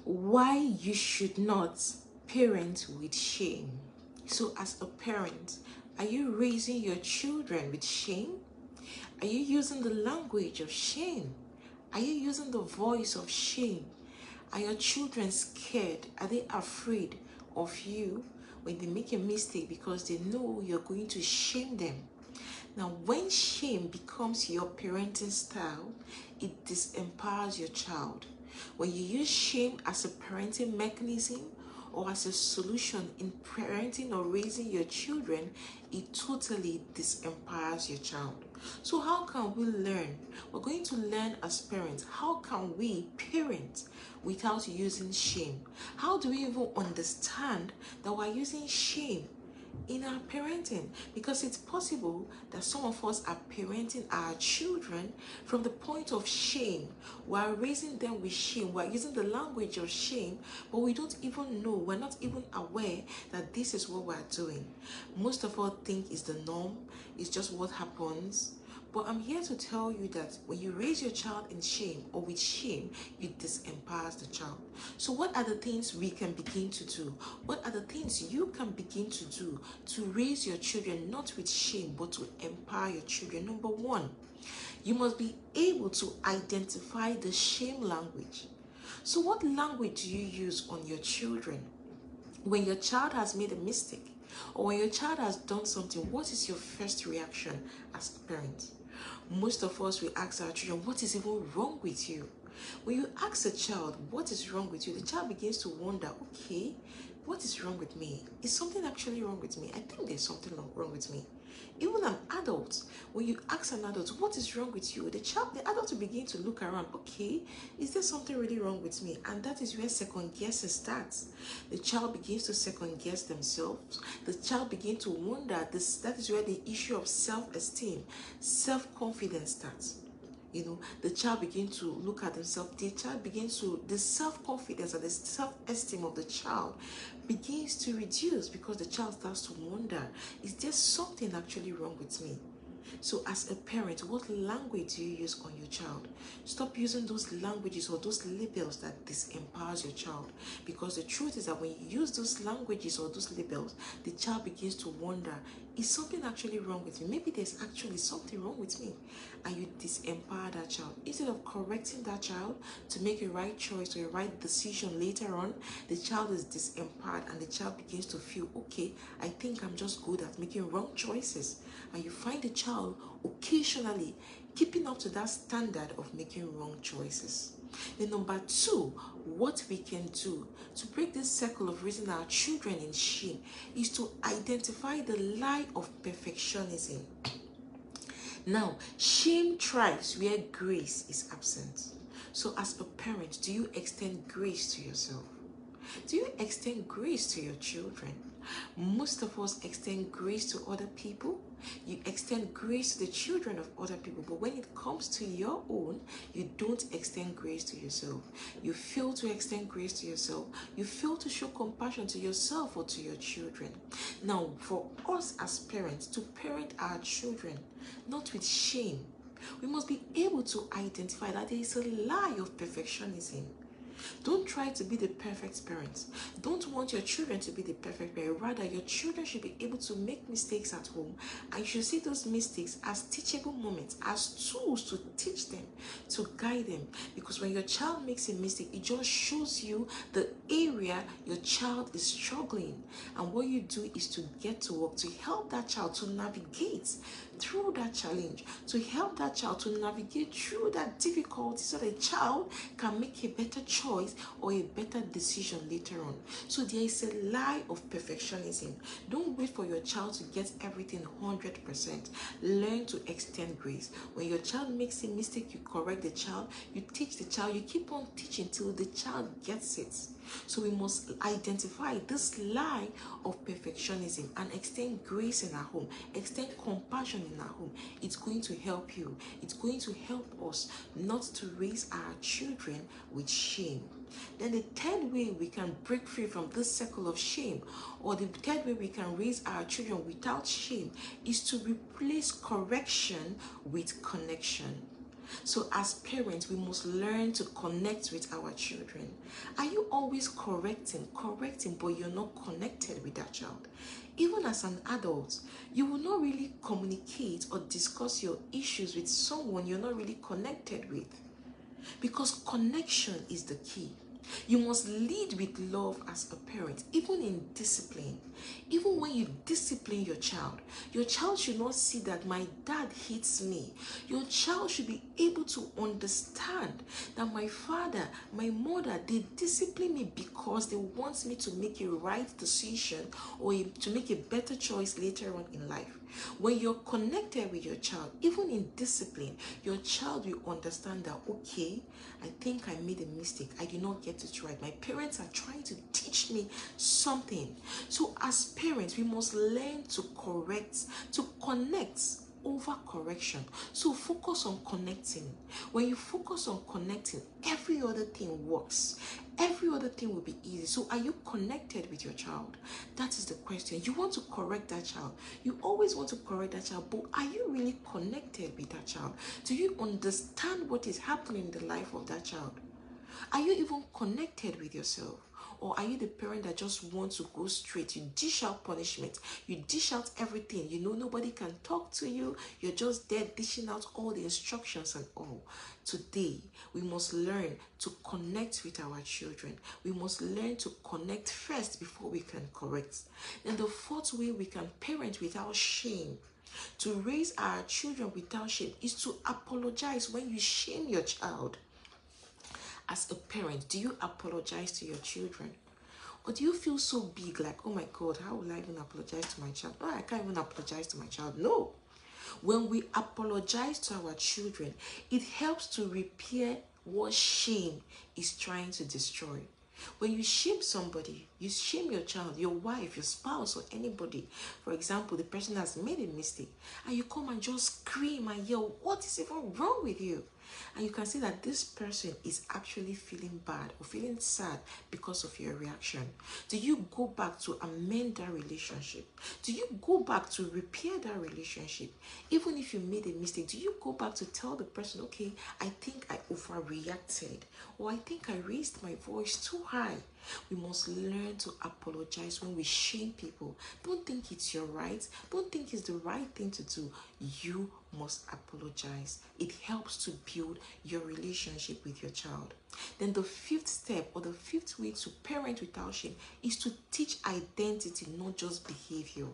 Why you should not parent with shame. So as a parent, are you raising your children with shame? Are you using the language of shame? Are you using the voice of shame? Are your children scared? Are they afraid of you when they make a mistake because they know you're going to shame them? Now, when shame becomes your parenting style, it disempowers your child. When you use shame as a parenting mechanism or as a solution in parenting or raising your children, it totally disempowers your child. So how can we learn? We're going to learn as parents. How can we parent without using shame? How do we even understand that we're using shame in our parenting? Because it's possible that some of us are parenting our children from the point of shame. We're raising them with shame. We're using the language of shame, but we don't even know. We're not even aware that this is what we're doing. Most of us think it's the norm. It's just what happens. But I'm here to tell you that when you raise your child in shame or with shame, you disempower the child. So what are the things we can begin to do? What are the things you can begin to do to raise your children not with shame but to empower your children? Number one, you must be able to identify the shame language. So what language do you use on your children? When your child has made a mistake or when your child has done something, what is your first reaction as a parent? Most of us, we ask our children, what is even wrong with you? When you ask a child, what is wrong with you? The child begins to wonder, okay, what is wrong with me? Is something actually wrong with me? I think there's something wrong with me. Even an adult, when you ask an adult, what is wrong with you? The adult will begin to look around, okay, is there something really wrong with me? And that is where second guessing starts. The child begins to second guess themselves. The child begins to wonder. That is where the issue of self-esteem, self-confidence starts. The child begins to look at themselves. The self-confidence and the self-esteem of the child begins to reduce because the child starts to wonder, is there something actually wrong with me? So as a parent, what language do you use on your child? Stop using those languages or those labels that disempowers your child. Because the truth is that when you use those languages or those labels, the child begins to wonder, is something actually wrong with me? Maybe there's actually something wrong with me. And you disempower that child. Instead of correcting that child to make a right choice or a right decision later on, the child is disempowered and the child begins to feel, okay, I think I'm just good at making wrong choices. And you find the child occasionally keeping up to that standard of making wrong choices. Then number two, what we can do to break this circle of raising our children in shame is to identify the lie of perfectionism. Now, shame thrives where grace is absent. So as a parent, do you extend grace to yourself? Do you extend grace to your children? Most of us extend grace to other people. You extend grace to the children of other people, but when it comes to your own, you don't extend grace to yourself. You fail to extend grace to yourself. You fail to show compassion to yourself or to your children. Now, for us as parents, to parent our children, not with shame, we must be able to identify that there is a lie of perfectionism. Don't try to be the perfect parent. Don't want your children to be the perfect parent. Rather, your children should be able to make mistakes at home, and you should see those mistakes as teachable moments, as tools to teach them, to guide them. Because when your child makes a mistake, it just shows you the area your child is struggling. And what you do is to get to work to help that child to navigate through that challenge, to help that child to navigate through that difficulty so the child can make a better choice or a better decision later on. So there is a lie of perfectionism. Don't wait for your child to get everything 100%. Learn to extend grace. When your child makes a mistake, you correct the child, you teach the child, you keep on teaching till the child gets it. So we must identify this lie of perfectionism and extend grace in our home, extend compassion in our home. It's going to help you. It's going to help us not to raise our children with shame. Then the third way we can break free from this circle of shame, or the third way we can raise our children without shame, is to replace correction with connection. So as parents, we must learn to connect with our children. Are you always correcting, but you're not connected with that child? Even as an adult, you will not really communicate or discuss your issues with someone you're not really connected with. Because connection is the key. You must lead with love as a parent, even in discipline. Even when you discipline your child should not see that my dad hits me. Your child should be able to understand that my father, my mother, they discipline me because they want me to make a right decision or to make a better choice later on in life. When you're connected with your child, even in discipline, your child will understand that, okay, I think I made a mistake. I did not get it right. My parents are trying to teach me something. So as parents, we must learn to correct, to connect over correction. So focus on connecting. When you focus on connecting, every other thing works. Every other thing will be easy. So are you connected with your child? That is the question. You want to correct that child. You always want to correct that child, but are you really connected with that child? Do you understand what is happening in the life of that child? Are you even connected with yourself? Or are you the parent that just wants to go straight? You dish out punishment. You dish out everything. You know nobody can talk to you. You're just there dishing out all the instructions and all. Today, we must learn to connect with our children. We must learn to connect first before we can correct. And the fourth way we can parent without shame, to raise our children without shame, is to apologize when you shame your child. As a parent, do you apologize to your children? Or do you feel so big, like, oh my God, how will I even apologize to my child? Oh, I can't even apologize to my child. No. When we apologize to our children, it helps to repair what shame is trying to destroy. When you shame somebody, you shame your child, your wife, your spouse, or anybody. For example, the person has made a mistake, and you come and just scream and yell, what is even wrong with you? And you can see that this person is actually feeling bad or feeling sad because of your reaction. Do you go back to amend that relationship? Do you go back to repair that relationship? Even if you made a mistake, do you go back to tell the person, okay, I think I overreacted, or I think I raised my voice too high? We must learn to apologize when we shame people. Don't think it's your right. Don't think it's the right thing to do. You must apologize. It helps to build your relationship with your child. Then the fifth step, or the fifth way to parent without shame, is to teach identity, not just behavior.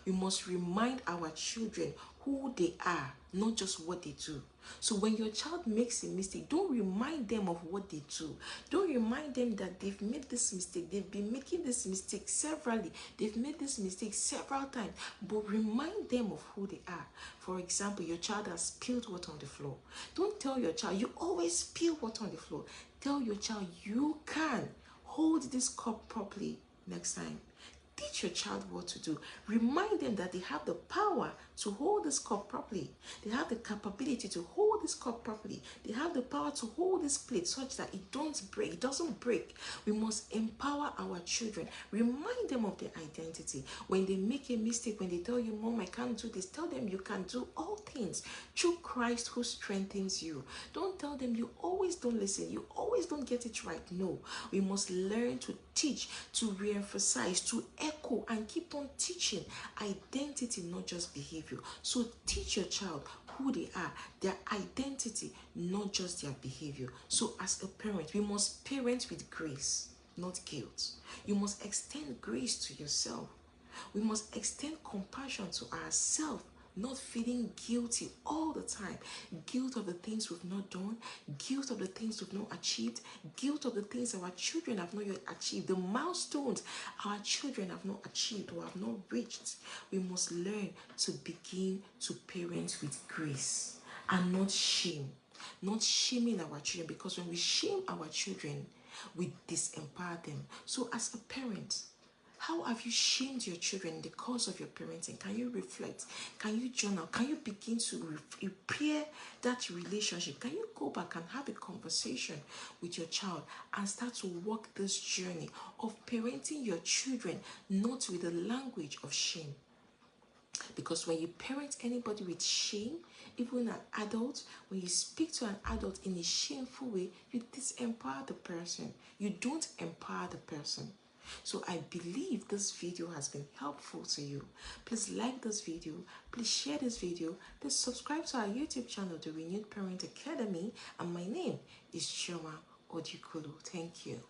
We must remind our children who they are, not just what they do. So when your child makes a mistake, don't remind them of what they do. Don't remind them that they've made this mistake. They've been making this mistake severally. They've made this mistake several times. But remind them of who they are. For example, your child has spilled water on the floor. Don't tell your child, you always spill water on the floor. Tell your child, you can hold this cup properly next time. Teach your child what to do. Remind them that they have the power to hold this cup properly. They have the capability to hold this cup properly. They have the power to hold this plate such that it doesn't break. We must empower our children. Remind them of their identity. When they make a mistake, when they tell you, Mom, I can't do this, tell them you can do all things through Christ who strengthens you. Don't tell them you always don't listen, you always don't get it right. No, we must learn to teach, to re-emphasize, to echo, and keep on teaching identity, not just behavior. So teach your child who they are, their identity, not just their behavior. So as a parent, we must parent with grace, not guilt. You must extend grace to yourself. We must extend compassion to ourselves, not feeling guilty all the time. Guilt of the things we've not done, guilt of the things we've not achieved, guilt of the things our children have not yet achieved, the milestones our children have not achieved or have not reached. We must learn to begin to parent with grace and not shame. Not shaming our children, because when we shame our children, we disempower them. So as a parent, how have you shamed your children in the course of your parenting? Can you reflect? Can you journal? Can you begin to repair that relationship? Can you go back and have a conversation with your child and start to walk this journey of parenting your children, not with the language of shame? Because when you parent anybody with shame, even an adult, when you speak to an adult in a shameful way, you disempower the person. You don't empower the person. So I believe this video has been helpful to you. Please like this video. Please share this video. Please subscribe to our YouTube channel, The Renewed Parent Academy. And my name is Chioma Odikulu. Thank you.